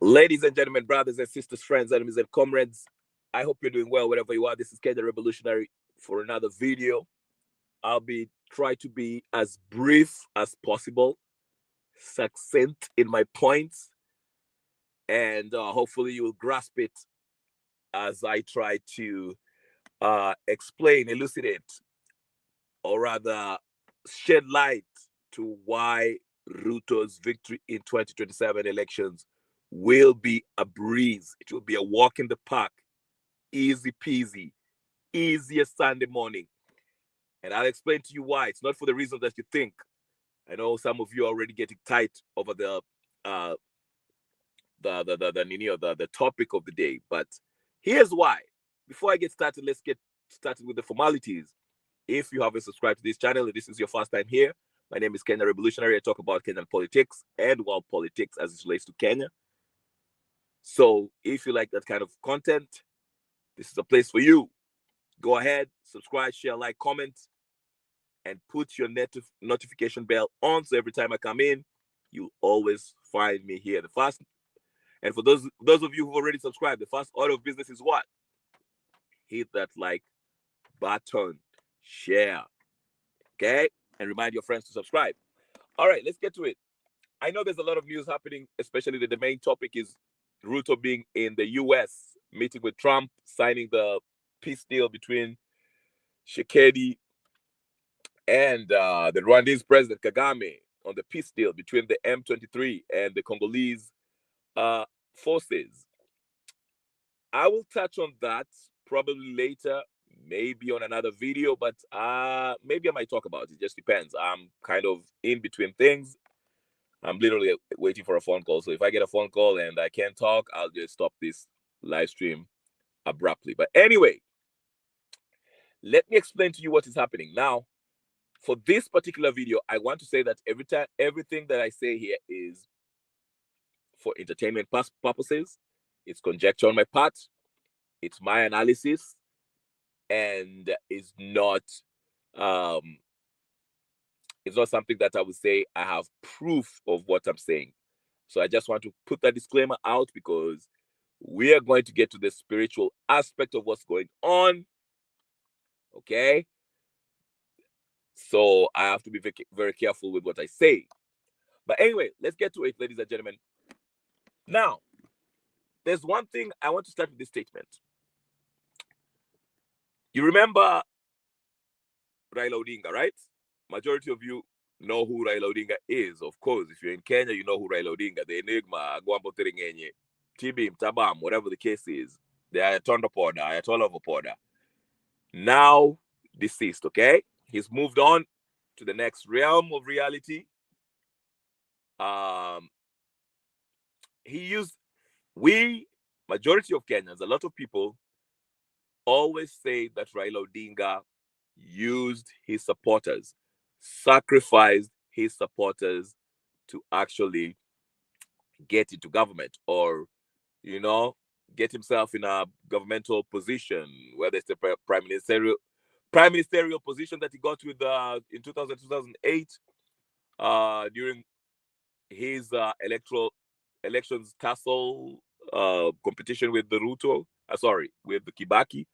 Ladies and gentlemen, brothers and sisters, friends, enemies and comrades, I hope you're doing well wherever you are. This is Kenya Revolutionary for another video. I'll be try to be as brief as possible, succinct in my points, and hopefully you will grasp it as I try to explain, elucidate, or rather shed light to why Ruto's victory in 2027 elections will be a breeze. It will be a walk in the park, easy peasy, easiest Sunday morning. And I'll explain to you why. It's not for the reasons that you think. I know some of you are already getting tight over the topic of the day, but here's why. Before I get started, let's get started with the formalities. If you haven't subscribed to this channel and this is your first time here, my name is Kenya Revolutionary. I talk about Kenyan politics and world politics as it relates to Kenya. So if you like that kind of content, this is a place for you. Go ahead, subscribe, share, like, comment, and put your notification bell on so every time I come in, you'll always find me here. And for those of you who've already subscribed, the first order of business is what? Hit that like button, share, okay? And remind your friends to subscribe. All right, let's get to it. I know there's a lot of news happening, especially the main topic is Ruto being in the US, meeting with Trump, signing the peace deal between Tshisekedi and the Rwandese president Kagame on the peace deal between the M23 and the Congolese forces. I will touch on that probably later, maybe on another video, but maybe I might talk about it. It just depends. I'm kind of in between things. I'm literally waiting for a phone call. So if I get a phone call and I can't talk, I'll just stop this live stream abruptly. But anyway, let me explain to you what is happening. Now, for this particular video, I want to say that everything that I say here is for entertainment purposes. It's conjecture on my part. It's my analysis, and it's not something that I would say I have proof of what I'm saying. So I just want to put that disclaimer out because we are going to get to the spiritual aspect of what's going on. Okay? So I have to be very, very careful with what I say. But anyway, let's get to it, ladies and gentlemen. Now, there's one thing I want to start with this statement. You remember Raila Odinga, right? Majority of you know who Raila Odinga is. Of course, if you're in Kenya, you know who Raila Odinga, the Enigma, Gwambo Terengenye, Tibim, Tabam, whatever the case is, the Ayatollah of Opoda. Now deceased, okay? He's moved on to the next realm of reality. Majority of Kenyans, a lot of people always say that Raila Odinga used his supporters, sacrificed his supporters to actually get into government or, get himself in a governmental position, whether it's the prime ministerial position that he got with in 2008 during his elections tussle competition with the Ruto, with the Kibaki.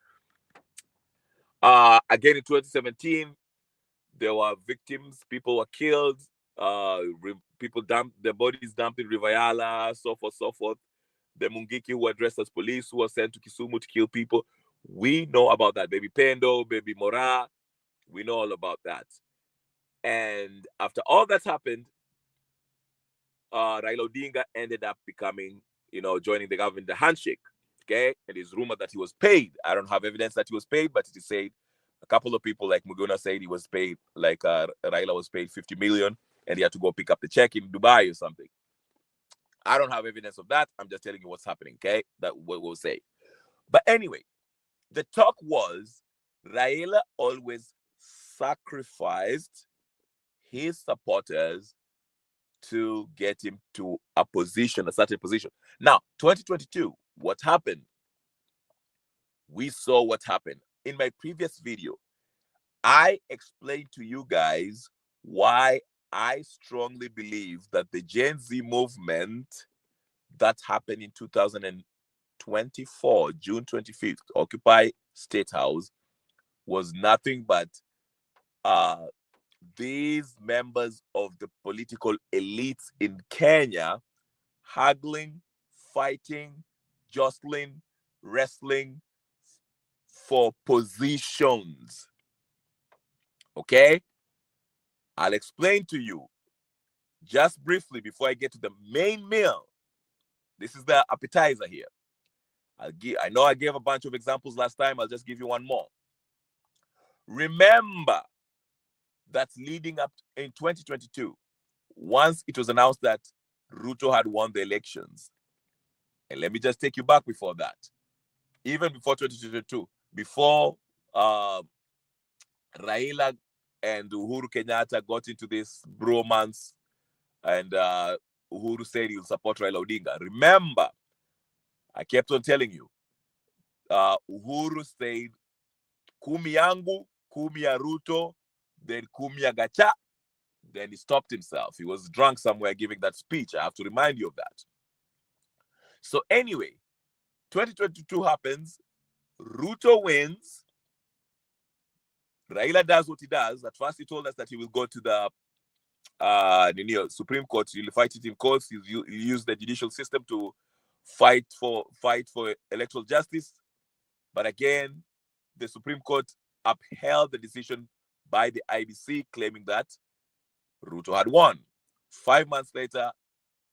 Again in 2017, there were victims, people were killed, people dumped their bodies dumped in Rivayala, so forth. The Mungiki who were dressed as police who were sent to Kisumu to kill people. We know about that. Baby Pendo, Baby Mora, we know all about that. And after all that happened, Raila Odinga ended up becoming, joining the government, the handshake. Okay, it is rumored that he was paid. I don't have evidence that he was paid, but it is said. A couple of people like Muguna said he was paid, like Raila was paid 50 million and he had to go pick up the check in Dubai or something. I don't have evidence of that. I'm just telling you what's happening, okay? That what we'll say. But anyway, the talk was Raila always sacrificed his supporters to get him to a certain position. Now, 2022, what happened? We saw what happened. In my previous video, I explained to you guys why I strongly believe that the Gen Z movement that happened in 2024, June 25th, Occupy State House, was nothing but these members of the political elites in Kenya haggling, fighting, jostling, wrestling for positions. Okay? I'll explain to you just briefly before I get to the main meal. This is the appetizer here. I know I gave a bunch of examples last time. I'll just give you one more. Remember that leading up in 2022, once it was announced that Ruto had won the elections, and let me just take you back before that, even before 2022, before Raila and Uhuru Kenyatta got into this bromance, and Uhuru said he'll support Raila Odinga. Remember, I kept on telling you, Uhuru said, kumi yangu, kumi ya Ruto, then kumi ya Gacha. Then he stopped himself. He was drunk somewhere giving that speech. I have to remind you of that. So anyway, 2022 happens. Ruto wins. Raila does what he does. At first, he told us that he will go to the Supreme Court. He'll fight it in courts. He'll use the judicial system to fight for electoral justice. But again, the Supreme Court upheld the decision by the IBC, claiming that Ruto had won. 5 months later,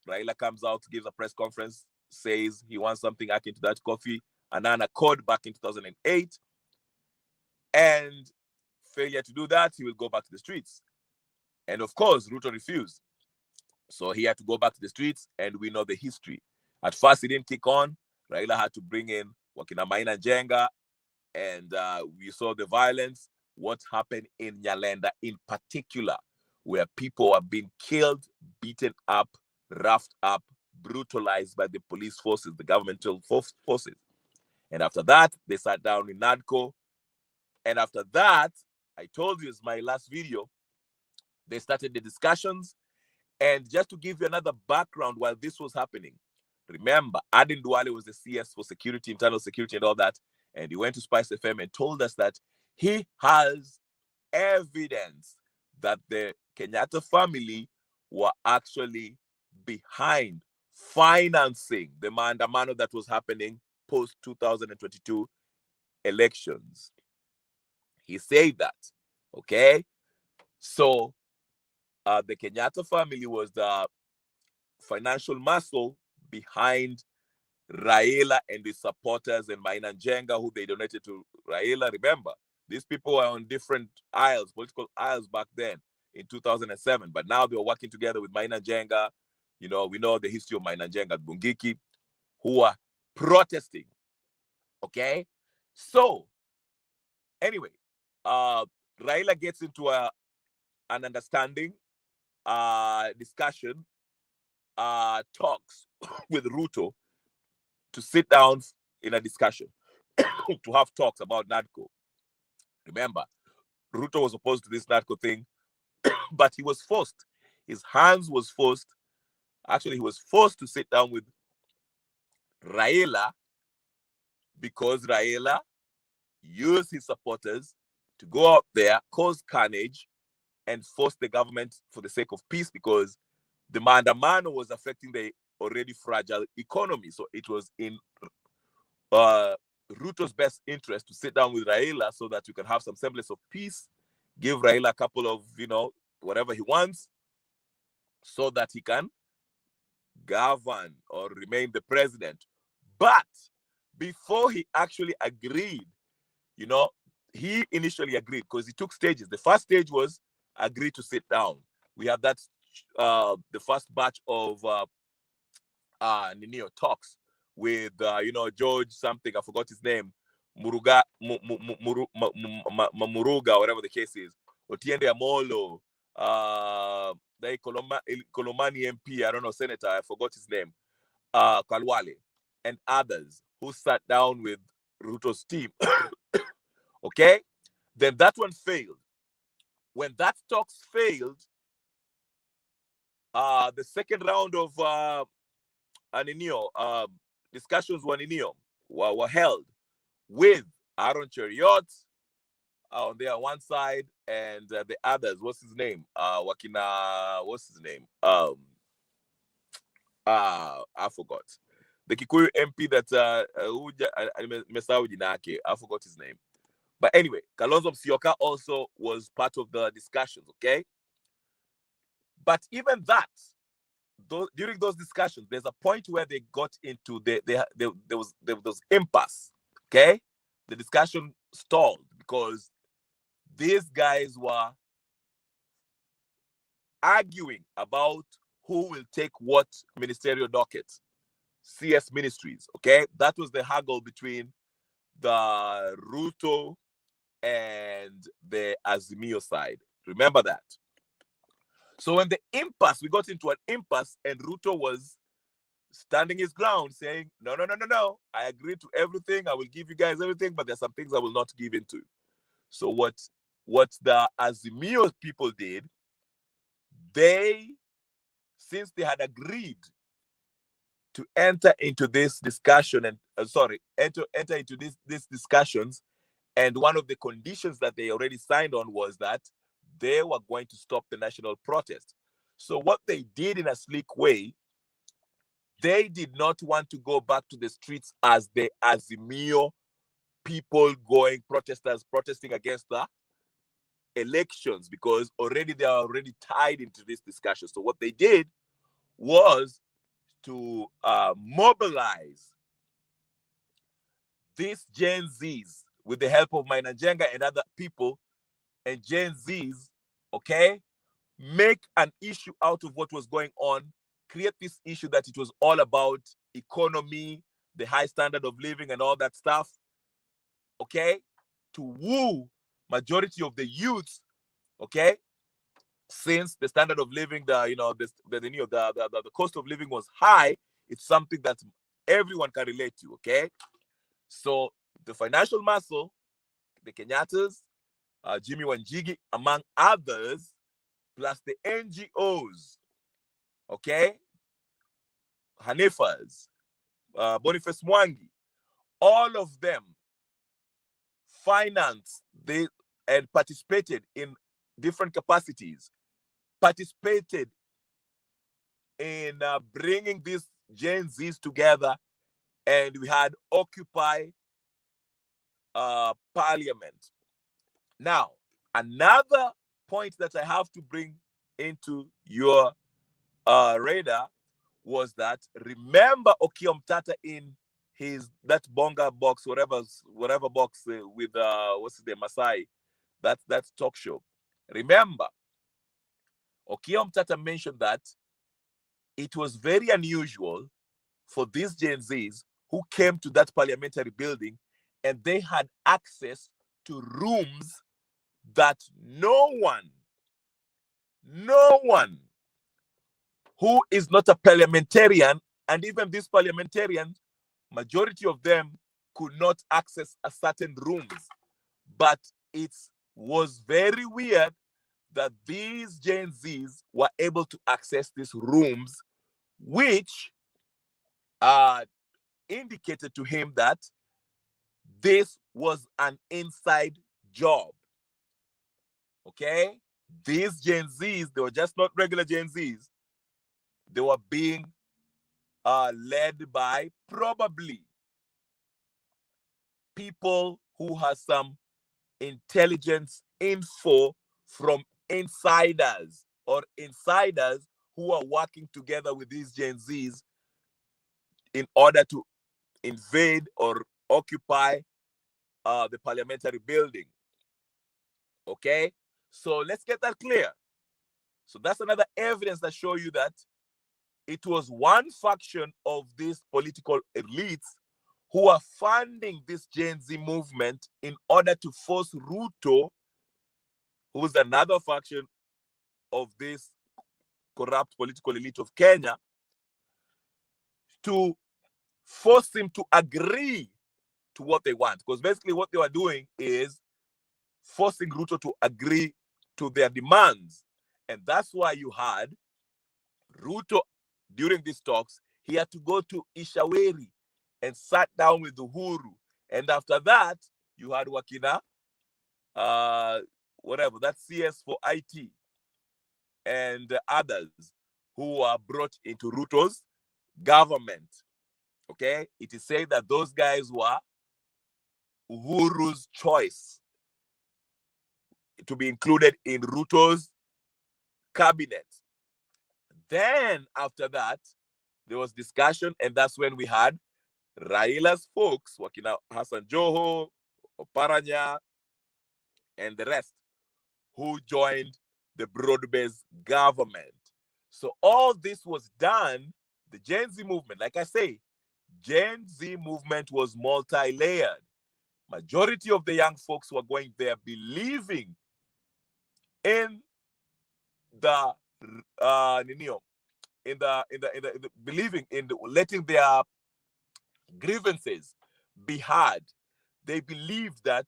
Raila comes out, gives a press conference, says he wants something akin to that coffee, and an accord back in 2008. And failure to do that, he will go back to the streets. And of course, Ruto refused. So he had to go back to the streets, and we know the history. At first, he didn't kick on. Raila had to bring in Wakina Maina Njenga, and we saw the violence, what happened in Nyalenda in particular, where people are being killed, beaten up, roughed up, brutalized by the police forces, the governmental forces. And after that, they sat down in NADCO. And after that, I told you, it's my last video, they started the discussions. And just to give you another background while this was happening, remember, Adin Duale was the CS for security, internal security and all that. And he went to Spice FM and told us that he has evidence that the Kenyatta family were actually behind financing the maandamano that was happening post 2022 elections. He said that, okay? So the Kenyatta family was the financial muscle behind Raila and his supporters and Maina Njenga, who they donated to Raila. Remember, these people were on different aisles, political aisles back then in 2007, but now they were working together with Maina Njenga. You know, we know the history of Maina Njenga at Bungiki, who are protesting. Okay? So, anyway, Raila gets into an understanding, discussion, talks with Ruto to sit down in a discussion, to have talks about NADCO. Remember, Ruto was opposed to this NADCO thing, but he was forced. His hands was forced. Actually, he was forced to sit down with Raila because Raila used his supporters to go out there, cause carnage, and force the government for the sake of peace, because the maandamano was affecting the already fragile economy. So it was in Ruto's best interest to sit down with Raila so that you can have some semblance of peace, give Raila a couple of, whatever he wants, so that he can govern or remain the president. But before he actually agreed, he initially agreed because he took stages. The first stage was agree to sit down. We have that, the first batch of talks with George something, I forgot his name, Muruga, Muruga, whatever the case is, Otiende Amolo, the Kolomani MP, I don't know, senator, I forgot his name, Kalwale, and others who sat down with Ruto's team. Okay, then that one failed. When that talks failed, the second round of discussions were held with Aaron Cheriot on there one side, and the others. What's his name? What's his name? I forgot. The Kikuyu MP that I forgot his name. But anyway, Kalonzo Musyoka also was part of the discussions, okay? But even that, during those discussions, there's a point where they got into there was impasse, okay? The discussion stalled because these guys were arguing about who will take what ministerial docket, CS ministries, okay? That was the haggle between the Ruto and the Azimio side. Remember that. So when we got into an impasse, and Ruto was standing his ground saying, no, I agree to everything. I will give you guys everything, but there's some things I will not give into. So what the Azimio people did, since they had agreed to enter into this discussion and enter into these discussions, and one of the conditions that they already signed on was that they were going to stop the national protest. So what they did in a sleek way, they did not want to go back to the streets as the Azimio people protesting against the elections, because they are already tied into this discussion. So what they did was to mobilize these Gen Zs with the help of Maina Njenga and other people, and Gen Zs, okay, make an issue out of what was going on, create this issue that it was all about economy, the high standard of living and all that stuff, okay, to woo majority of the youth, okay, since the standard of living, the cost of living was high. It's something that everyone can relate to, okay? So the financial muscle, the Kenyattas, Jimmy Wanjigi, among others, plus the NGOs, okay? Hanifas, Boniface Mwangi, all of them financed and participated in different capacities, participated in bringing these Gen Zs together, and we had Occupy Parliament. Now, another point that I have to bring into your radar was that, remember Okiya Mtata in that bonga box, whatever box with what's the Masai, that talk show. Remember, Okiya Mtata mentioned that it was very unusual for these Gen Zs who came to that parliamentary building, and they had access to rooms that no one who is not a parliamentarian, and even these parliamentarians, majority of them could not access a certain rooms. But it was very weird that these Gen Zs were able to access these rooms, which indicated to him that this was an inside job. Okay? These Gen Zs, they were just not regular Gen Zs. They were being led by probably people who have some intelligence info from insiders, or insiders who are working together with these Gen Zs in order to invade or occupy the parliamentary building. Okay? So let's get that clear. So that's another evidence that shows you that it was one faction of these political elites who are funding this Gen Z movement in order to force Ruto, who's another faction of this corrupt political elite of Kenya, to force him to agree to what they want. Because basically what they were doing is forcing Ruto to agree to their demands. And that's why you had Ruto, during these talks, he had to go to Ishaweri and sat down with Uhuru. And after that, you had Wakina, whatever, that's CS for IT, and others who are brought into Ruto's government. Okay, it is said that those guys were Uhuru's choice to be included in Ruto's cabinet. Then after that, there was discussion, and that's when we had Raila's folks, Wakina Hassan Joho, Oparanya, and the rest, who joined the broad-based government. So all this was done, the Gen Z movement, like I say, Gen Z movement was multi-layered. Majority of the young folks were going there believing in the believing in letting their grievances be heard. They believed that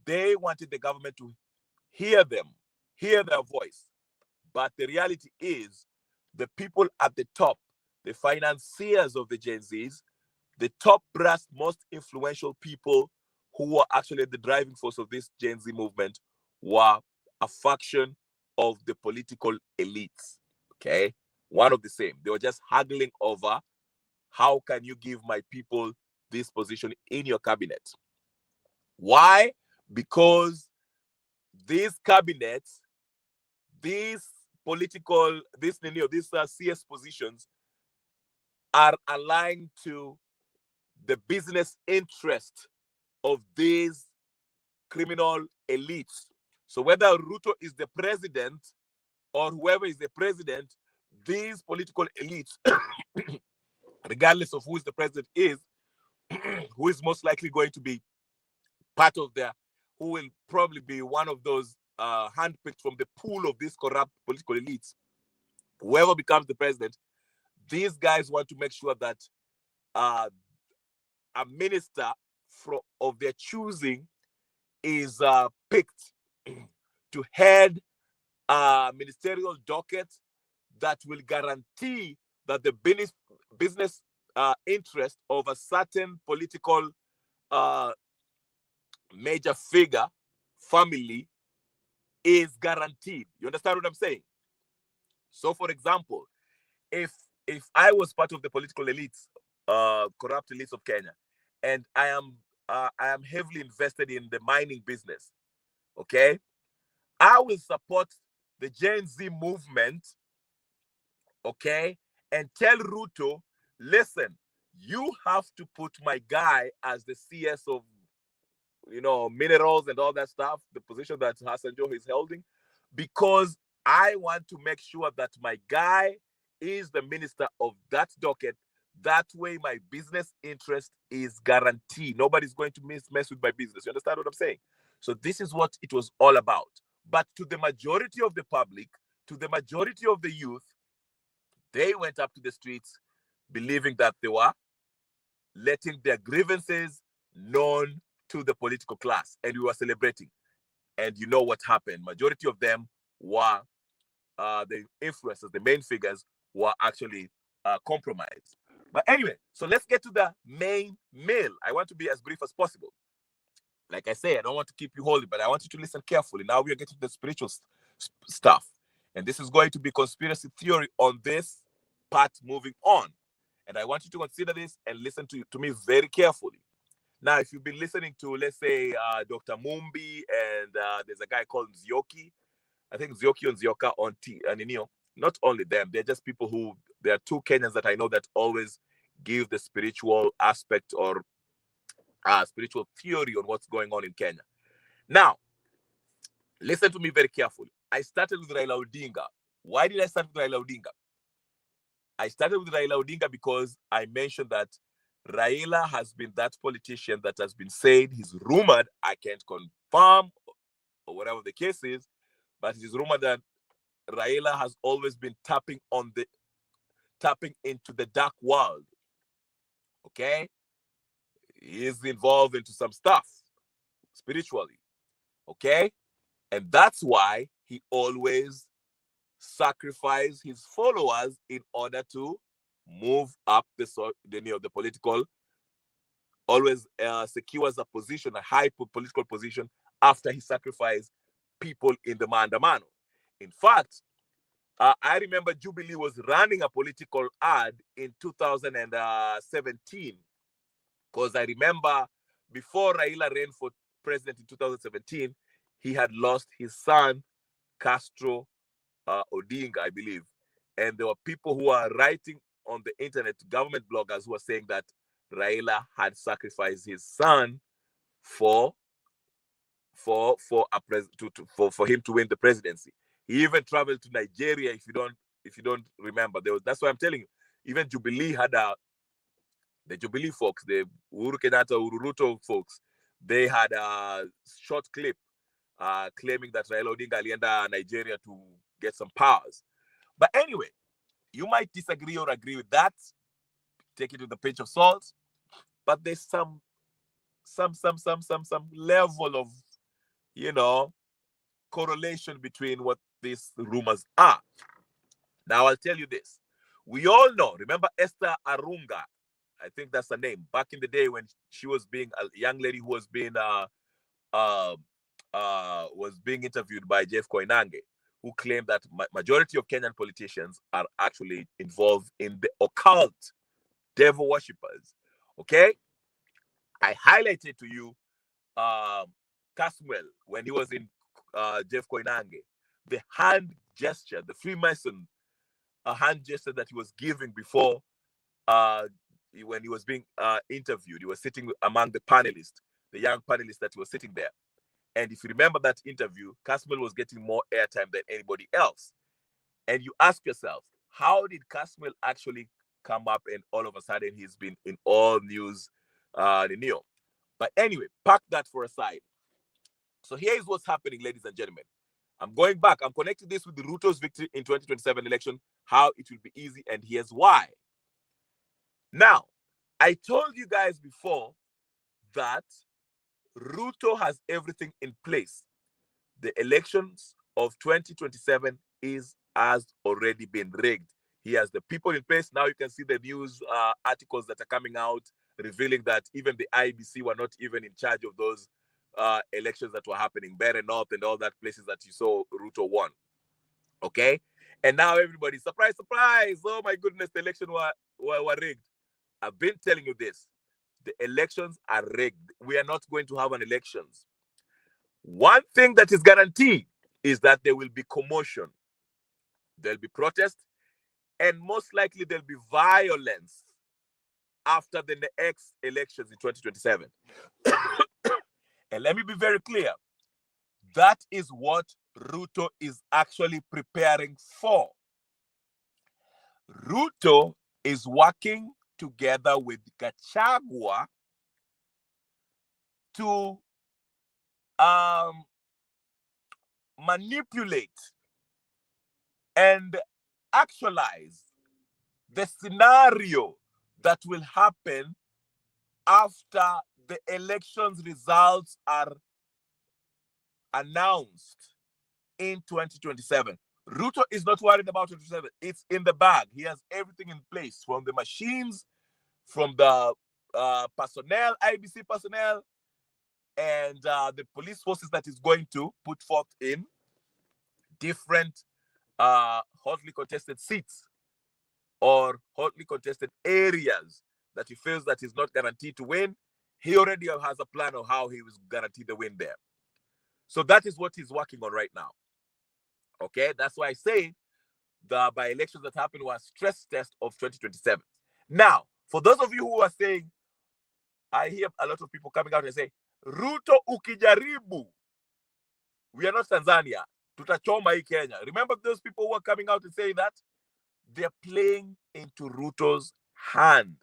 they wanted the government to hear them, hear their voice. But the reality is, the people at the top, the financiers of the Gen Zs, the top brass, most influential people who were actually the driving force of this Gen Z movement were a faction of the political elites. Okay, one of the same. They were just haggling over, how can you give my people this position in your cabinet? Why? Because these cabinets, these political, these CS positions are aligned to the business interest of these criminal elites. So whether Ruto is the president or whoever is the president, these political elites, regardless of who the president is, who is most likely going to be part of their, who will probably be one of those handpicked from the pool of these corrupt political elites, whoever becomes the president, these guys want to make sure that a minister of their choosing is picked to head a ministerial docket that will guarantee that the business interest of a certain political major figure, family, is guaranteed. You understand what I'm saying? So, for example, if I was part of the political elites, corrupt elites of Kenya, and I am heavily invested in the mining business, okay, I will support the Gen Z movement, okay, and tell Ruto, listen, you have to put my guy as the CS of, minerals and all that stuff, the position that Hassan Joho is holding, because I want to make sure that my guy is the minister of that docket. That way, my business interest is guaranteed. Nobody's going to mess with my business. You understand what I'm saying? So this is what it was all about. But to the majority of the public, to the majority of the youth, they went up to the streets believing that they were letting their grievances known to the political class, and we were celebrating. And you know what happened? Majority of them were the influencers, the main figures were actually compromised. But anyway, so let's get to the main meal. I want to be as brief as possible. Like I say, I don't want to keep you holding, but I want you to listen carefully. Now we are getting to the spiritual stuff. And this is going to be conspiracy theory on this part moving on. And I want you to consider this and listen to me very carefully. Now, if you've been listening to, let's say, Dr. Mumbi, and there's a guy called Nzioki, I think Nzioki and Nzioka on and not only them, they're just people who, there are two Kenyans that I know that always give the spiritual aspect or spiritual theory on what's going on in Kenya. Now, listen to me very carefully. I started with Raila Odinga. Why did I start with Raila Odinga? I started with Raila Odinga because I mentioned that Raila has been that politician that has been said, he's rumored, I can't confirm or whatever the case is, but it is rumored that Raila has always been tapping into the dark world. Okay? He is involved into some stuff spiritually. Okay? And that's why he always sacrificed his followers in order to move up the political, always secures a position, a high political position, after he sacrificed people in the maandamano. In fact, I remember Jubilee was running a political ad in 2017, because I remember before Raila ran for president in 2017, he had lost his son, Castro Odinga, I believe. And there were people who are writing on the internet, government bloggers, who are saying that Raila had sacrificed his son for for him to win the presidency. He even traveled to Nigeria. If you don't remember, that's why I'm telling you. Even Jubilee had the Jubilee folks, the Uhuru Kenyatta, Ruto folks, they had a short clip claiming that Raila Odinga alienda Nigeria to get some powers. But anyway, you might disagree or agree with that. Take it with a pinch of salt. But there's some level of, correlation between what these rumors are. Now, I'll tell you this. We all know, remember Esther Arunga? I think that's her name. Back in the day when she was being a young lady who was being interviewed by Jeff Koinange, who claimed that majority of Kenyan politicians are actually involved in the occult, devil worshippers. Okay? I highlighted to you Caswell when he was in Jeff Koinange, the hand gesture, the Freemason hand gesture that he was giving before when he was being interviewed. He was sitting among the panelists, the young panelists that was sitting there. And if you remember that interview, Caswell was getting more airtime than anybody else. And you ask yourself, how did Caswell actually come up and all of a sudden he's been in all news, But anyway, park that for a side. So here's what's happening, ladies and gentlemen. I'm going back. I'm connecting this with the Ruto's victory in 2027 election, how it will be easy, and here's why. Now, I told you guys before that Ruto has everything in place. The elections of 2027 has already been rigged. He has the people in place. Now you can see the news articles that are coming out revealing that even the IBC were not even in charge of those elections that were happening, Better North and all that places that you saw Ruto won. Okay? And now everybody, surprise, surprise. Oh my goodness, the election were rigged. I've been telling you this. The elections are rigged. We are not going to have an elections. One thing that is guaranteed is that there will be commotion. There'll be protest, and most likely there'll be violence after the next elections in 2027. And let me be very clear. That is what Ruto is actually preparing for. Ruto is working together with Gachagua to manipulate and actualize the scenario that will happen after the elections results are announced in 2027. Ruto is not worried about 2027. It's in the bag. He has everything in place, from the machines, from the personnel, IBC personnel, and the police forces that is going to put forth in different hotly contested seats or hotly contested areas that he feels that he's not guaranteed to win. He already has a plan of how he was guaranteed the win there. So that is what he's working on right now. Okay, that's why I say the by-elections that happened was stress test of 2027. Now, for those of you who are saying, I hear a lot of people coming out and say, Ruto ukijaribu, we are not Tanzania, tutachoma hii Kenya. Remember those people who are coming out and saying that? They're playing into Ruto's hand.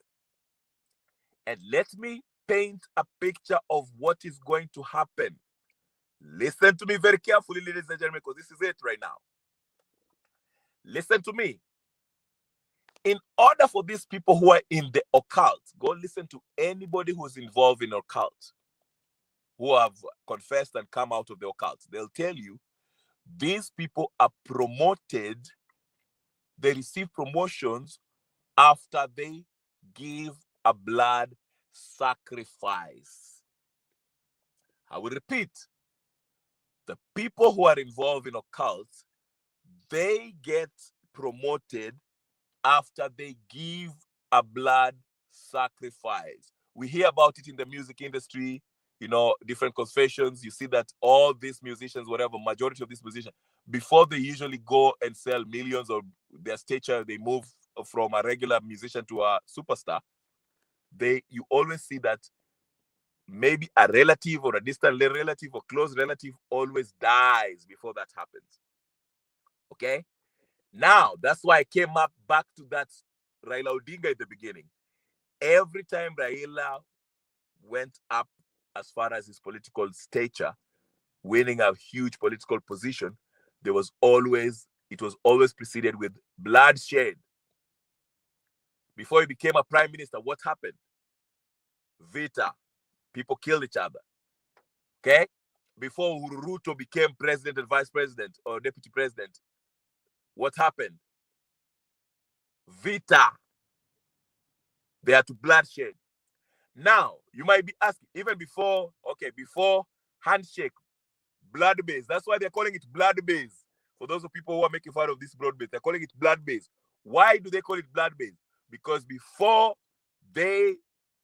And let me paint a picture of what is going to happen. Listen to me very carefully, ladies and gentlemen, because this is it right now. Listen to me. In order for these people who are in the occult, go listen to anybody who's involved in occult, who have confessed and come out of the occult. They'll tell you these people are promoted. They receive promotions after they give a blood sacrifice. I will repeat, the people who are involved in occults, they get promoted after they give a blood sacrifice. We hear about it in the music industry, different confessions. You see that all these musicians, whatever, majority of these musicians, before they usually go and sell millions or their stature, they move from a regular musician to a superstar. You always see that maybe a relative or a distant relative or close relative always dies before that happens. Okay? Now, that's why I came up back to that Raila Odinga at the beginning. Every time Raila went up as far as his political stature, winning a huge political position, it was always preceded with bloodshed. Before he became a prime minister, what happened? Vita. People killed each other. Okay? Before Ruto became president and vice president or deputy president, what happened? Vita. They had to bloodshed. Now, you might be asking, even before handshake, blood base. That's why they're calling it blood base. For those of people who are making fun of this broad base, they're calling it blood base. Why do they call it blood base? Because before they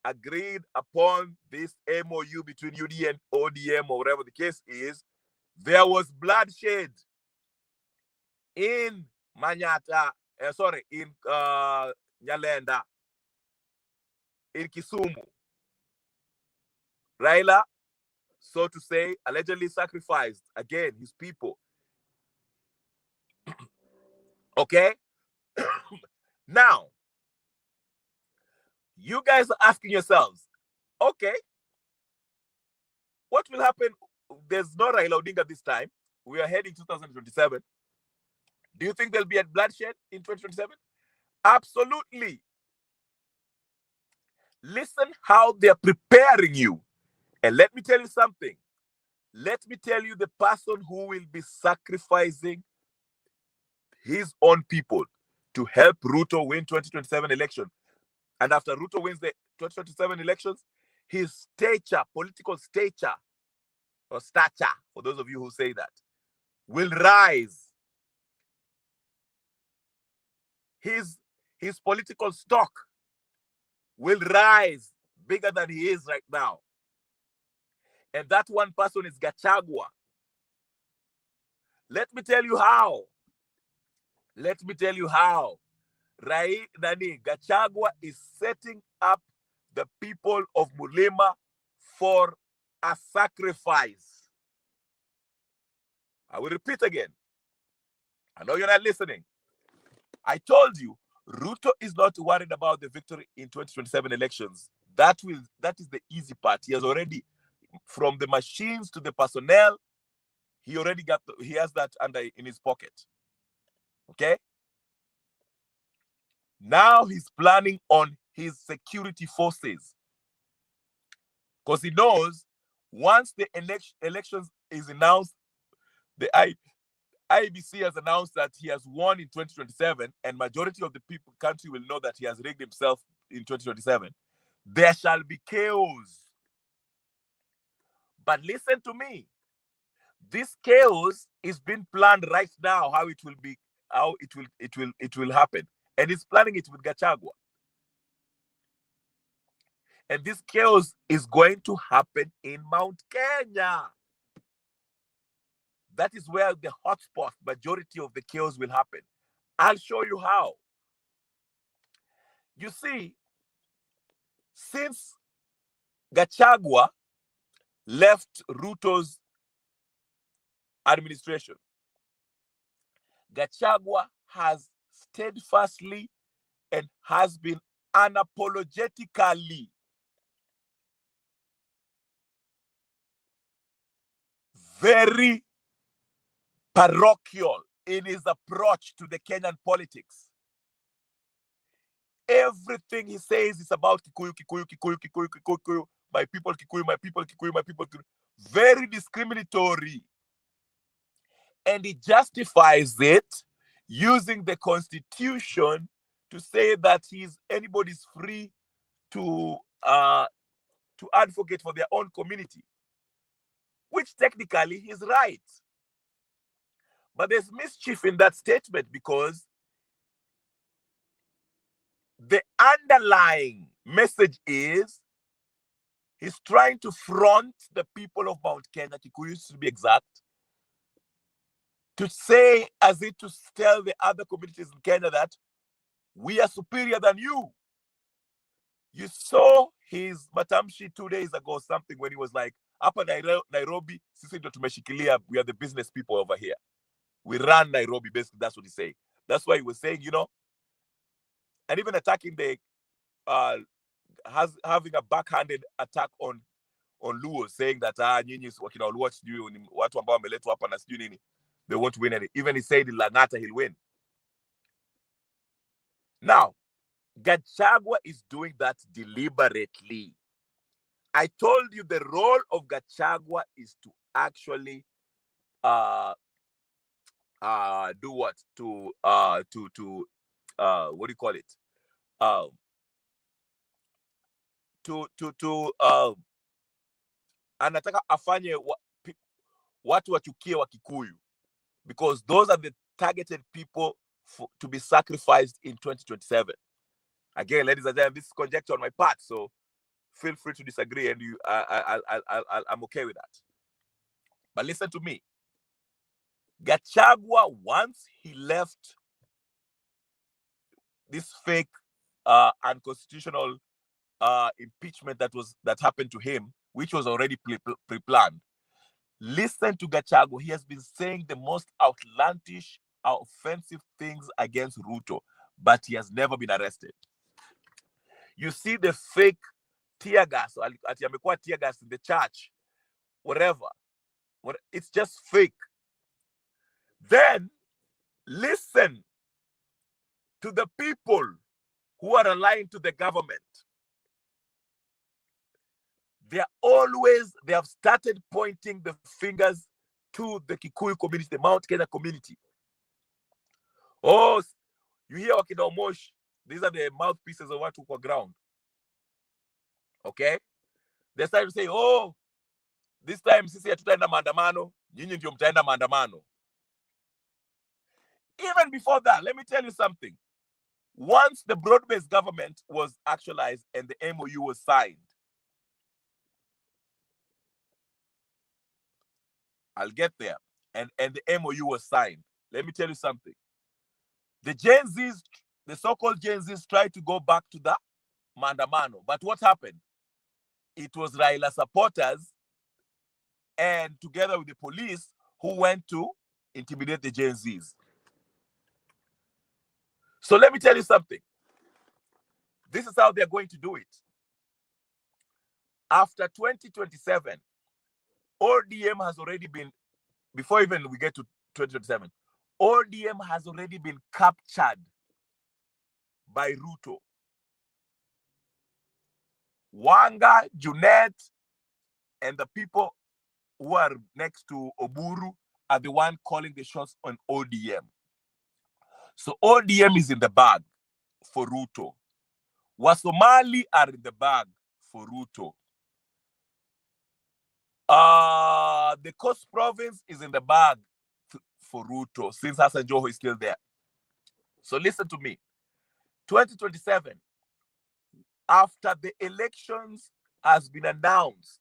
agreed upon this MOU between UD and ODM or whatever the case is, there was bloodshed in in Nyalenda, in Kisumu. Raila, so to say, allegedly sacrificed, again, his people. Okay? Now, you guys are asking yourselves, okay, what will happen? There's no Raila Odinga this time. We are heading 2027. Do you think there'll be a bloodshed in 2027? Absolutely. Listen how they're preparing you. And let me tell you something. Let me tell you the person who will be sacrificing his own people to help Ruto win 2027 election. And after Ruto wins the 2027 elections, his stature, political stature, or stature, for those of you who say that, will rise. His political stock will rise bigger than he is right now. And that one person is Gachagua. Let me tell you how. Gachagua is setting up the people of Mulima for a sacrifice. I will repeat again. I know you're not listening. I told you, Ruto is not worried about the victory in 2027 elections. That is the easy part. He has already, from the machines to the personnel, he has that in his pocket. Okay? Now he's planning on his security forces. Because he knows once the elections is announced, the IBC has announced that he has won in 2027, and majority of the country will know that he has rigged himself in 2027. There shall be chaos. But listen to me. This chaos is being planned right now, how it will happen. And he's planning it with Gachagua. And this chaos is going to happen in Mount Kenya. That is where the hotspot, majority of the chaos will happen. I'll show you how. You see, since Gachagua left Ruto's administration, Gachagua has steadfastly and has been unapologetically very parochial in his approach to the Kenyan politics. Everything he says is about Kikuyu, Kikuyu, Kikuyu, Kikuyu, Kikuyu, Kikuyu, my people, Kikuyu, my people, Kikuyu, my people, Kikuyu. Very discriminatory. And he justifies it using the constitution to say that anybody's free to advocate for their own community, which technically he's right. But there's mischief in that statement, because the underlying message is he's trying to front the people of Mount Kenya, Kikuyus to be exact, to say, as if to tell the other communities in Kenya that we are superior than you. You saw his matamshi 2 days ago, something, when he was like, hapa Nairobi, sisi ndo tumeshikilia, we are the business people over here. We run Nairobi, basically, that's what he's saying. That's why he was saying, and even attacking having a backhanded attack on Luo, saying that nyinyi wakina Luo sijui watu ambao wameletwa hapa na sijui nini, they won't win any. Even he said in Langata he'll win. Now, Gachagua is doing that deliberately. I told you the role of Gachagua is to actually do what? To what do you call it? Anataka afanye watu wachukie wa Kikuyu, because those are the targeted people to be sacrificed in 2027. Again, ladies and gentlemen, this is conjecture on my part, so feel free to disagree, and I'm okay with that. But listen to me. Gachagua, once he left this fake unconstitutional impeachment that happened to him, which was already pre-planned. Listen to Gachagua. He has been saying the most outlandish, offensive things against Ruto, but he has never been arrested. You see the fake tear gas, tear gas in the church, whatever. It's just fake. Then listen to the people who are aligned to the government. They have started pointing the fingers to the Kikuyu community, the Mount Kenya community. Oh, you hear wakina Omosh, these are the mouthpieces of watu kwa ground. Okay? They started to say, oh, this time sisi hatutaenda maandamano, nyinyi ndio mtaenda maandamano. Even before that, let me tell you something. Once the broad-based government was actualized and the MOU was signed, I'll get there, and the MOU was signed, let me tell you something. The Gen Zs, the so-called Gen Zs, tried to go back to the maandamano. But what happened? It was Raila supporters, and together with the police, who went to intimidate the Gen Zs. So let me tell you something. This is how they're going to do it. After 2027, ODM has already been, before even we get to 2027, ODM has already been captured by Ruto. Wanga, Junet, and the people who are next to Oburu are the one calling the shots on ODM. So ODM is in the bag for Ruto. Wasomali are in the bag for Ruto. The Coast Province is in the bag for Ruto, since Hassan Joho is still there. So listen to me. 2027, after the elections has been announced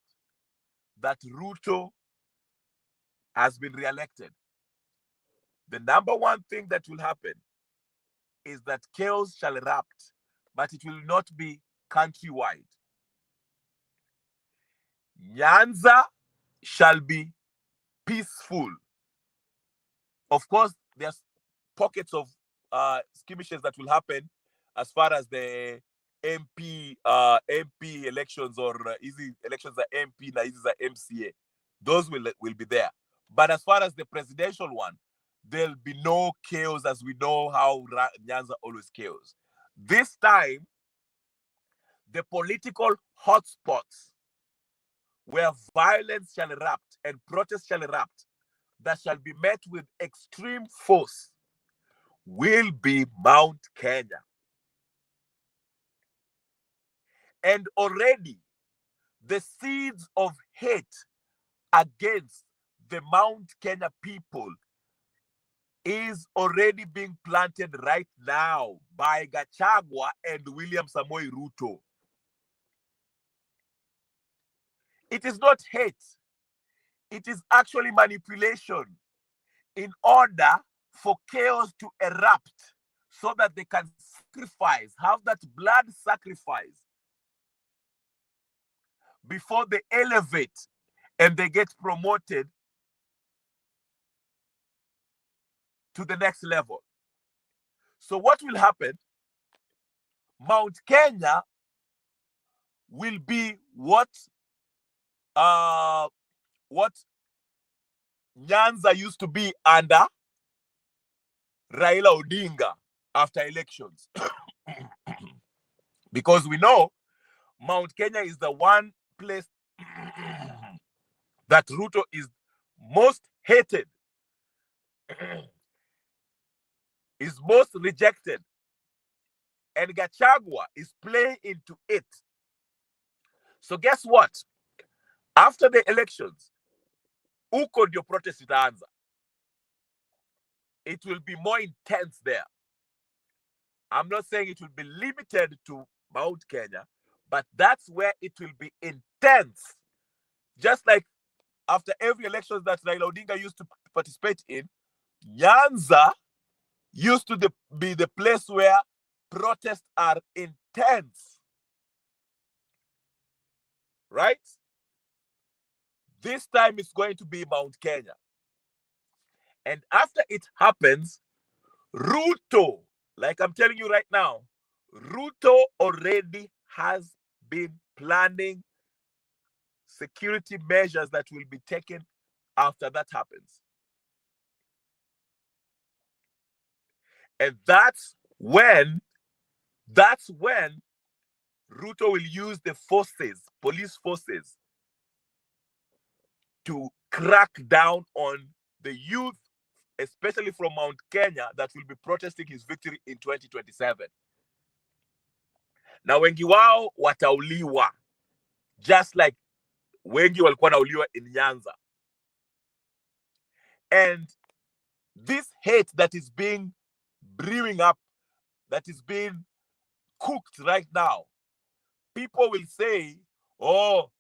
that Ruto has been re-elected, the number one thing that will happen is that chaos shall erupt, but it will not be countrywide. Nyanza shall be peaceful. Of course, there's pockets of skirmishes that will happen as far as the MP elections, or easy elections are MP, na easy are MCA. Those will be there. But as far as the presidential one, there'll be no chaos, as we know how Nyanza always chaos. This time, the political hotspots where violence shall erupt and protest shall erupt, that shall be met with extreme force, will be Mount Kenya. And already the seeds of hate against the Mount Kenya people is already being planted right now by Gachagua and William Samoei Ruto. It is not hate. It is actually manipulation in order for chaos to erupt so that they can sacrifice, have that blood sacrifice before they elevate and they get promoted to the next level. So what will happen? Mount Kenya will be what Nyanza used to be under Raila Odinga after elections. Because we know Mount Kenya is the one place that Ruto is most hated, is most rejected, and Gachagua is playing into it. So guess what? After the elections, uko ndio protest itaanza. It will be more intense there. I'm not saying it will be limited to Mount Kenya, but that's where it will be intense. Just like after every election that Raila Odinga used to participate in, Nyanza used to be the place where protests are intense. Right? This time it's going to be Mount Kenya. And after it happens, Ruto, like I'm telling you right now, Ruto already has been planning security measures that will be taken after that happens. And that's when Ruto will use the forces, police forces, to crack down on the youth, especially from Mount Kenya, that will be protesting his victory in 2027. Na wengi wao watauliwa, just like wengi walikuwa nauliwa in Nyanza. And this hate that is being brewing up, that is being cooked right now, people will say, oh,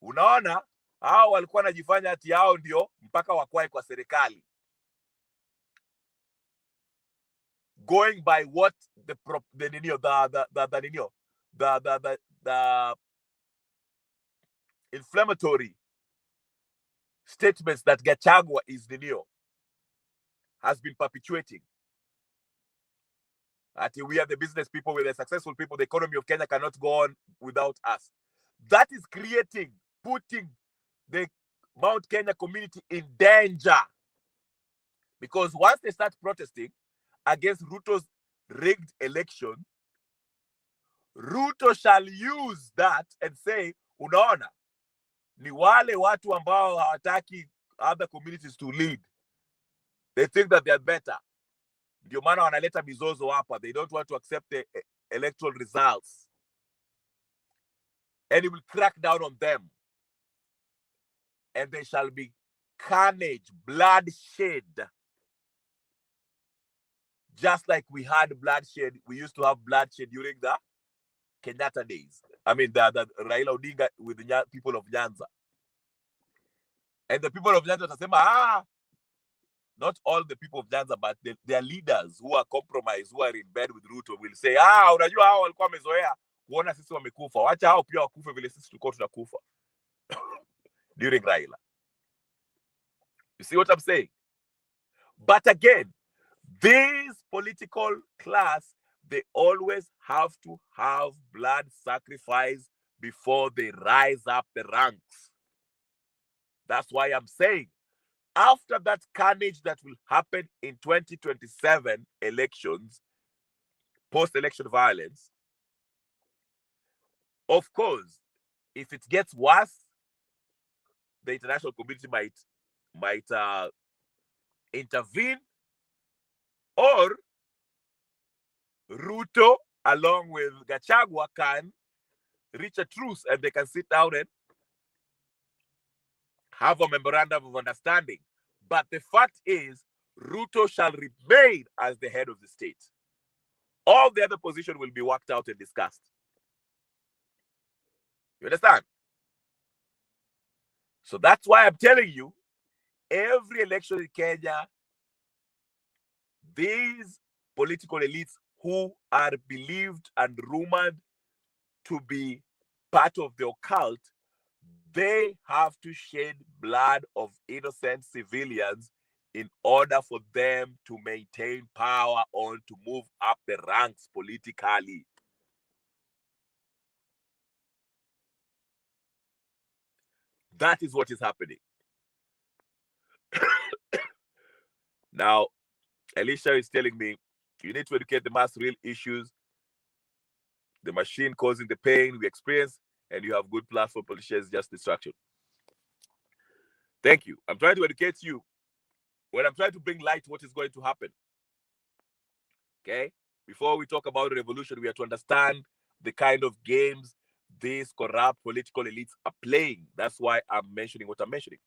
unaona, hao walikuwa wanajifanya ati hao ndio mpaka wakwae kwa serikali. Going by what the inflammatory statements that Gachagua is has been perpetuating. That we are the business people, we're the successful people, the economy of Kenya cannot go on without us. That is putting the Mount Kenya community in danger. Because once they start protesting against Ruto's rigged election, Ruto shall use that and say, unaona, ni wale watu ambao hawataki other communities to lead. They think that they are better. Ndio maana wanaleta mizozo hapa. They don't want to accept the electoral results. And he will crack down on them. And there shall be carnage, bloodshed. Just like we had bloodshed, we used to have bloodshed during the Kenyatta days. I mean, the Raila Odinga with the people of Nyanza. And the people of Nyanza say, not all the people of Nyanza, but their leaders who are compromised, who are in bed with Ruto, will say, unajua hao walikuwa wamezoea kuona sisi wamekufa. Wacha hao pia wakufe vile sisi tulikuwa tunakufa. During Raila. You see what I'm saying? But again, this political class, they always have to have blood sacrifice before they rise up the ranks. That's why I'm saying, after that carnage that will happen in 2027 elections, post-election violence, of course, if it gets worse, the international community might intervene, or Ruto, along with Gachagua, can reach a truce and they can sit down and have a memorandum of understanding. But the fact is, Ruto shall remain as the head of the state. All the other positions will be worked out and discussed. You understand? So that's why I'm telling you, every election in Kenya, these political elites who are believed and rumored to be part of the occult, they have to shed blood of innocent civilians in order for them to maintain power or to move up the ranks politically. That is what is happening. Now, Alicia is telling me, you need to educate the mass real issues, the machine causing the pain we experience, and you have good platform politicians, just distraction. Thank you. I'm trying to educate you. When I'm trying to bring light to what is going to happen. Okay? Before we talk about revolution, we have to understand the kind of games these corrupt political elites are playing. That's why I'm mentioning what I'm mentioning.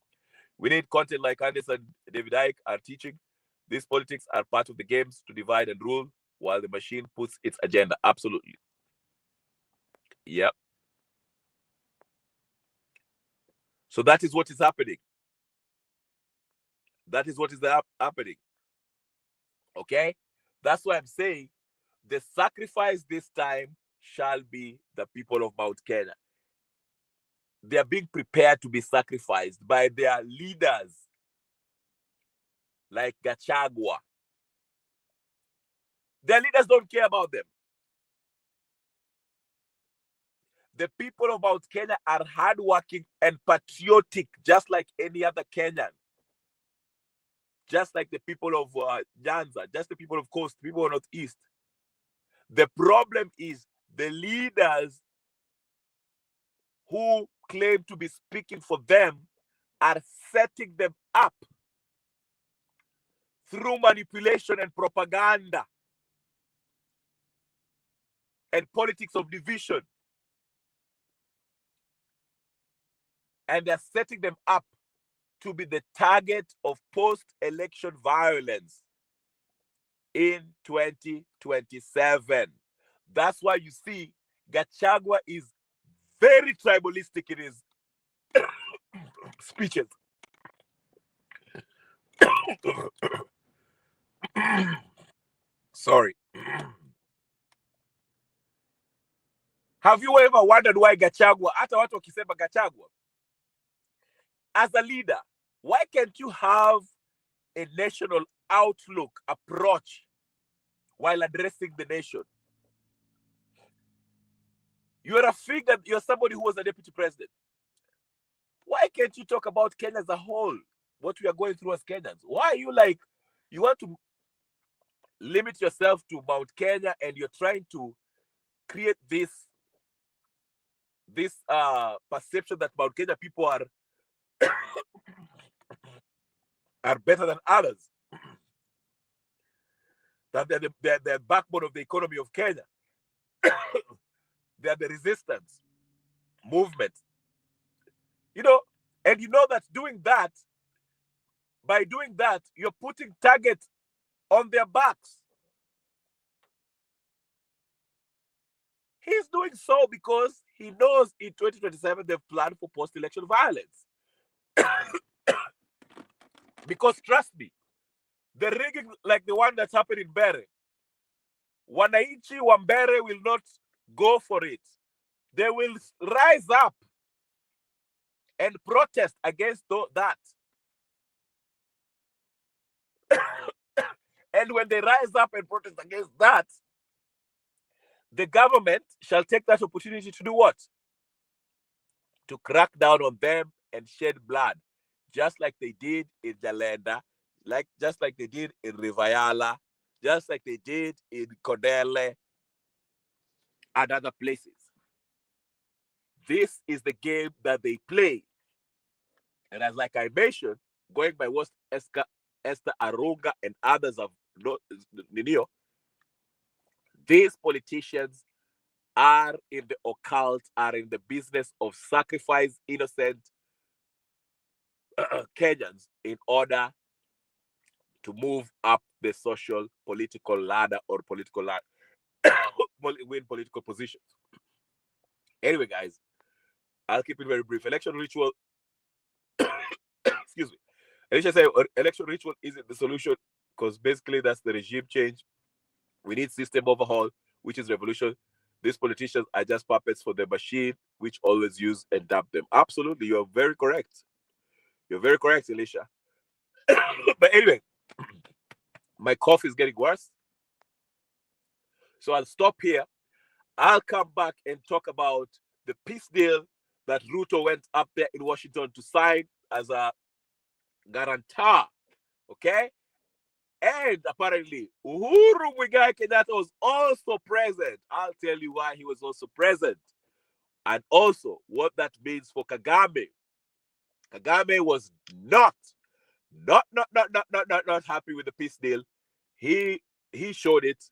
We need content like Candace and David Icke are teaching. These politics are part of the games to divide and rule while the machine puts its agenda. Absolutely. Yep. So that is what is happening. That is what is happening. Okay? That's why I'm saying the sacrifice this time shall be the people of Mount Kenya. They are being prepared to be sacrificed by their leaders like Gachagua. Their leaders don't care about them. The people of Mount Kenya are hardworking and patriotic, just like any other Kenyan. Just like the people of Nyanza, just the people of Coast, people of Northeast. The problem is the leaders who claim to be speaking for them are setting them up through manipulation and propaganda and politics of division. And they're setting them up to be the target of post-election violence in 2027. That's why you see Gachagua is very tribalistic in his speeches. Sorry. Have you ever wondered why Gachagua, hata watu wakisema Gachagua, as a leader, why can't you have a national outlook approach while addressing the nation? You're a figure, you're somebody who was a deputy president. Why can't you talk about Kenya as a whole? What we are going through as Kenyans? Why are you like, you want to limit yourself to Mount Kenya and you're trying to create this perception that Mount Kenya people are better than others, that they're the backbone of the economy of Kenya. They're the resistance movement. You know, and you know that by doing that, you're putting targets on their backs. He's doing so because he knows in 2027 they've planned for post-election violence. Because trust me, the rigging like the one that's happened in Bere, wananchi wa Bere will not go for it. They will rise up and protest against that. And when they rise up and protest against that, the government shall take that opportunity to do what? To crack down on them and shed blood, just like they did in Jalenda, just like they did in Rivayala, just like they did in Kodele and other places. This is the game that they play. And as like I mentioned, going by what Esther Arunga and others have Ninio, these politicians are in the occult, are in the business of sacrifice innocent Kenyans in order to move up the social political ladder or political ladder, win political positions. Anyway, guys, I'll keep it very brief. Election ritual, excuse me. I should say election ritual isn't the solution because basically that's the regime change. We need system overhaul, which is revolution. These politicians are just puppets for the machine, which always use and dump them. Absolutely, you are very correct. You're very correct, Elisha. But anyway, my cough is getting worse. So I'll stop here. I'll come back and talk about the peace deal that Ruto went up there in Washington to sign as a guarantor. Okay? And apparently, Uhuru Muigai Kenyatta was also present. I'll tell you why he was also present. And also what that means for Kagame. Kagame was not happy with the peace deal. He showed it.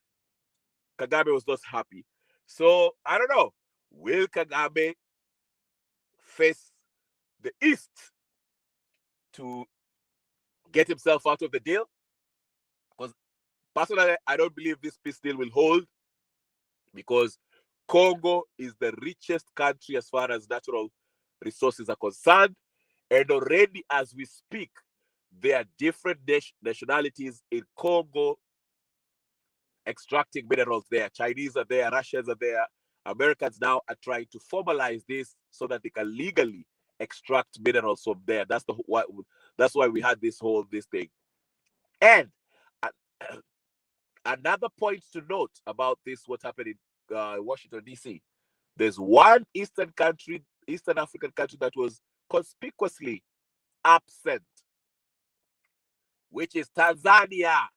Kagame was not happy. So I don't know. Will Kagame face the East to get himself out of the deal? Because personally, I don't believe this peace deal will hold, because Congo is the richest country as far as natural resources are concerned. And already as we speak, there are different nationalities in Congo extracting minerals there. Chinese are there, Russians are there. Americans now are trying to formalize this so that they can legally extract minerals from there. That's why we had this thing. And another point to note about this, what happened in Washington, D.C. There's one Eastern African country that was conspicuously absent, which is Tanzania.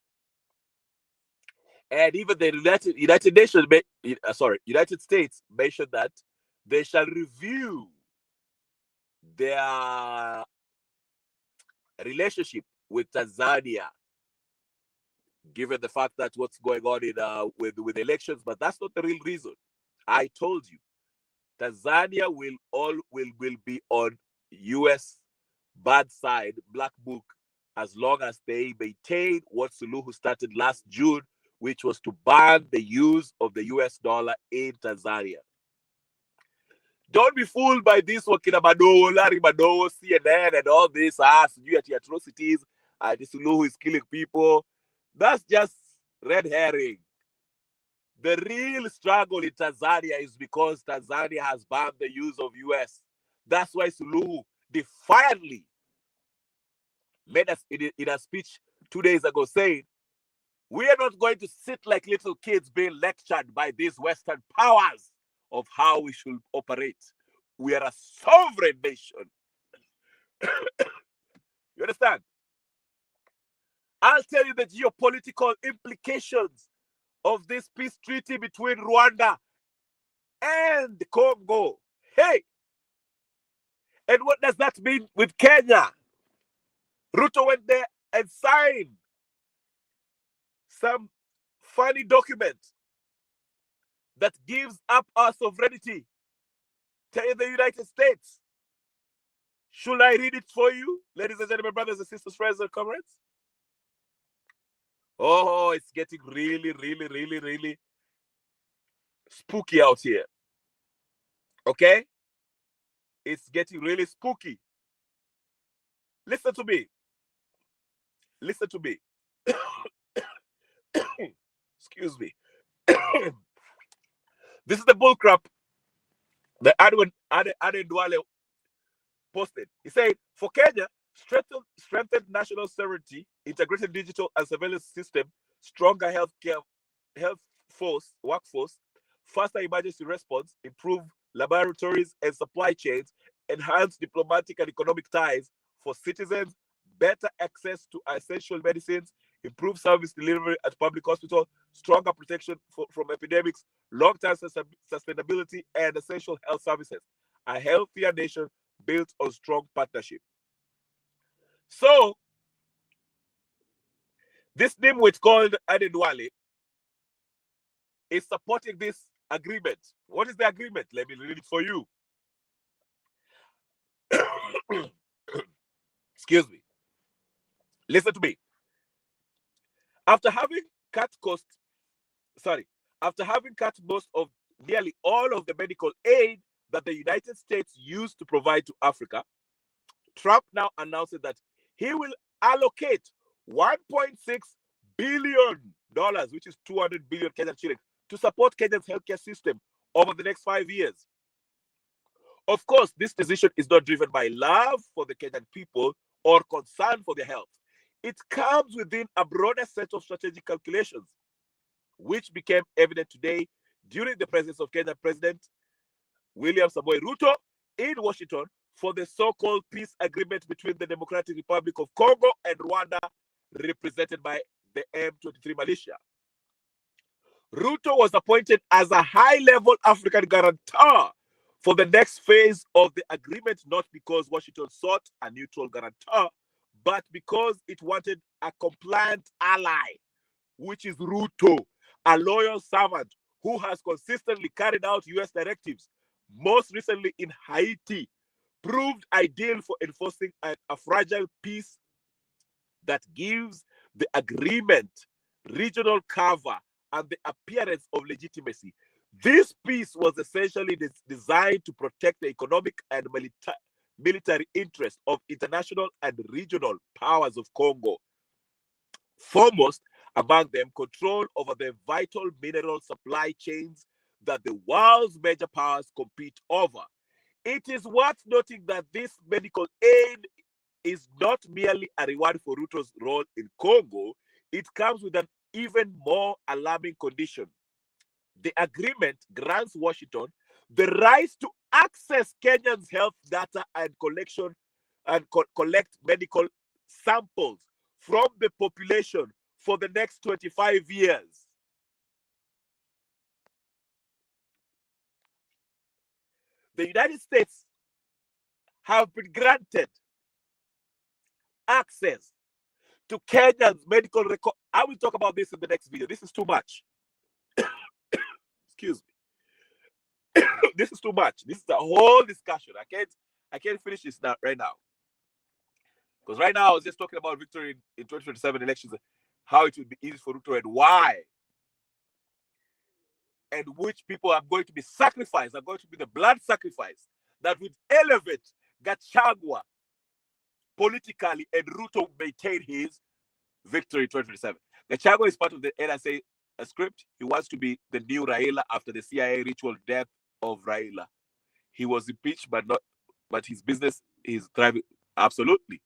And even the United States mentioned that they shall review their relationship with Tanzania, given the fact that what's going on in with elections. But that's not the real reason. I told you, Tanzania will be on U.S. bad side, black book, as long as they maintain what Suluhu started last June, which was to ban the use of the US dollar in Tanzania. Don't be fooled by this Wakina Mado, Larry Mado, CNN, and all this atrocities. This Suluhu is killing people. That's just red herring. The real struggle in Tanzania is because Tanzania has banned the use of US. That's why Suluhu defiantly made us in a speech 2 days ago saying, we are not going to sit like little kids being lectured by these Western powers of how we should operate. We are a sovereign nation. You understand? I'll tell you the geopolitical implications of this peace treaty between Rwanda and Congo. Hey! And what does that mean with Kenya? Ruto went there and signed some funny document that gives up our sovereignty to the United States. Should I read it for you, ladies and gentlemen, brothers and sisters, friends and comrades? Oh, it's getting really, really, really, really spooky out here. Okay? It's getting really spooky. Listen to me. Listen to me. Excuse me. This is the bullcrap that Aden Duale posted. He said, for Kenya, strengthened national sovereignty, integrated digital and surveillance system, stronger workforce, faster emergency response, improved laboratories and supply chains, enhanced diplomatic and economic ties for citizens, better access to essential medicines, improved service delivery at public hospitals, stronger protection from epidemics, long-term sustainability, and essential health services. A healthier nation built on strong partnership. So, this nimwit called Aden Duale is supporting this agreement. What is the agreement? Let me read it for you. Excuse me. Listen to me. After having cut most of nearly all of the medical aid that the United States used to provide to Africa, Trump now announces that he will allocate $1.6 billion, which is 200 billion Kenyan shillings, to support Kenya's healthcare system over the next 5 years. Of course, this decision is not driven by love for the Kenyan people or concern for their health. It comes within a broader set of strategic calculations, which became evident today during the presence of Kenyan President William Samoei Ruto in Washington for the so-called peace agreement between the Democratic Republic of Congo and Rwanda, represented by the M23 militia. Ruto was appointed as a high-level African guarantor for the next phase of the agreement, not because Washington sought a neutral guarantor, but because it wanted a compliant ally, which is Ruto, a loyal servant who has consistently carried out U.S. directives, most recently in Haiti, proved ideal for enforcing a fragile peace that gives the agreement regional cover and the appearance of legitimacy. This peace was essentially designed to protect the economic and military interests of international and regional powers of Congo. Foremost among them, control over the vital mineral supply chains that the world's major powers compete over. It is worth noting that this medical aid is not merely a reward for Ruto's role in Congo. It comes with an even more alarming condition. The agreement grants Washington the right to access Kenyans' health data and collect medical samples from the population for the next 25 years. The United States have been granted access to Kenyans' medical record. I will talk about this in the next video. This is too much. Excuse me. This is too much. This is a whole discussion. I can't finish this now right now. Because right now I was just talking about victory in 2027 elections, how it would be easy for Ruto and why. And which people are going to be sacrificed, are going to be the blood sacrifice that would elevate Gachagua politically and Ruto maintain his victory in 2027. Gachagua is part of the NSA script. He wants to be the new Raila after the CIA ritual death of Raila. He was impeached, but his business is thriving. Absolutely.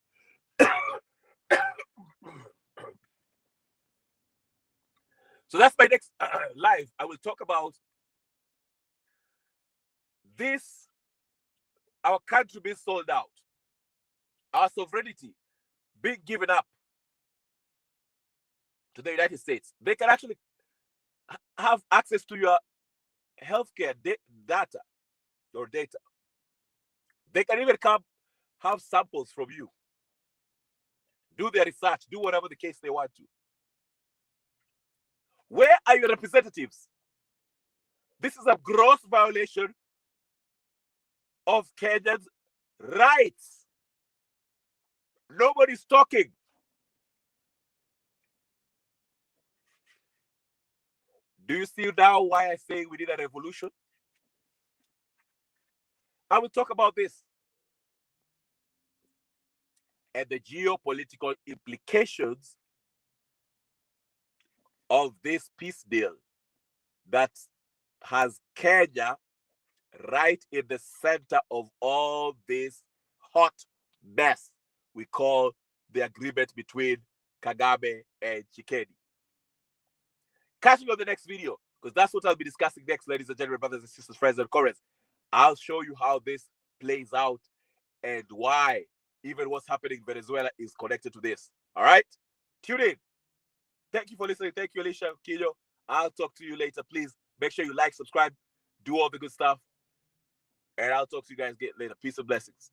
So that's my next live. I will talk about this, our country being sold out, our sovereignty being given up to the United States. They can actually have access to your healthcare data or data. They can even come have samples from you, do their research, do whatever the case they want to. Where are your representatives? This is a gross violation of Kenyans' rights. Nobody's talking. Do you see now why I say we need a revolution? I will talk about this and the geopolitical implications of this peace deal that has Kenya right in the center of all this hot mess we call the agreement between Kagame and Chikedi. Catch me on the next video, because that's what I'll be discussing next, ladies and gentlemen, brothers and sisters, friends and currents. I'll show you how this plays out and why even what's happening in Venezuela is connected to this. All right? Tune in. Thank you for listening. Thank you, Alicia, Kiyo. I'll talk to you later. Please make sure you like, subscribe, do all the good stuff. And I'll talk to you guys later. Peace and blessings.